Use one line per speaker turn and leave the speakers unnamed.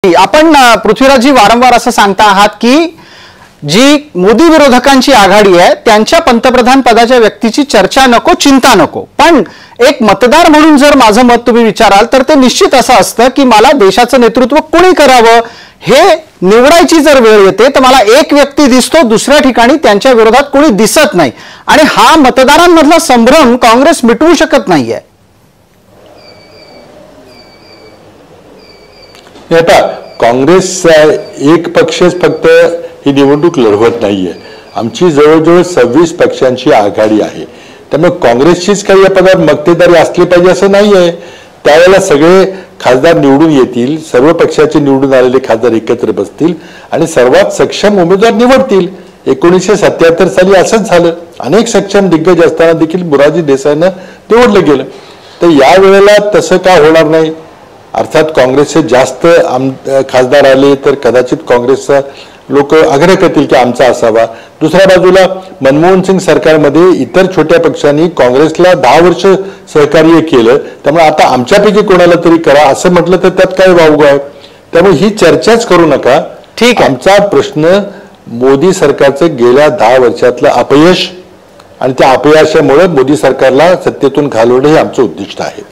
व्यक्ती आपण पृथ्वीराजजी वारंवार असं सांगता आहात की जी मोदी विरोधकांची आघाडी आहे त्यांच्या पंतप्रधान पदाच्या व्यक्तीची चर्चा नको, चिंता नको, पण एक मतदार म्हणून जर माझं मत तुम्ही विचाराल तर ते निश्चित असं असतं की मला देशाचं नेतृत्व कोणी करावं हे निवडायची जर वेळ येते तर मला एक व्यक्ती दिसतो, दुसऱ्या ठिकाणी त्यांच्या विरोधात कोणी दिसत नाही आणि हा मतदारांमधला संभ्रम काँग्रेस मिटवू शकत नाहीये।
आता काँग्रेस एक पक्षच फक्त ही निवडणूक लढवत नाहीये, आमची जवळजवळ 26 पक्षांची आघाडी आहे, त्यामुळे काँग्रेसचीच काही या पदावर मक्तेदारी असली पाहिजे असं नाहीये। त्यावेळेला सगळे खासदार निवडून येतील, सर्व पक्षाचे निवडून आलेले खासदार एकत्र बसतील आणि सर्वात सक्षम उमेदवार निवडतील। 1977 साली असंच झालं, अनेक सक्षम दिग्गज असताना देखील मोरारजी देसाईंना निवडलं गेलं, तर या वेळेला तसं का होणार नाही? अर्थात काँग्रेसचे जास्त खासदार आले तर कदाचित काँग्रेसचा लोक आग्रह करतील की आमचा असावा। दुसऱ्या बाजूला मनमोहन सिंग सरकारमध्ये इतर छोट्या पक्षांनी काँग्रेसला 10 वर्ष सहकार्य केलं, त्यामुळे आता आमच्यापैकी कोणाला तरी करा असं म्हटलं तर त्यात काय वावगं आहे? त्यामुळे ही चर्चाच करू नका। ठीक, आमचा प्रश्न मोदी सरकारचं गेल्या 10 वर्षातलं अपयश आणि त्या अपयशामुळे मोदी सरकारला सत्तेतून घालवणं हे आमचं उद्दिष्ट आहे।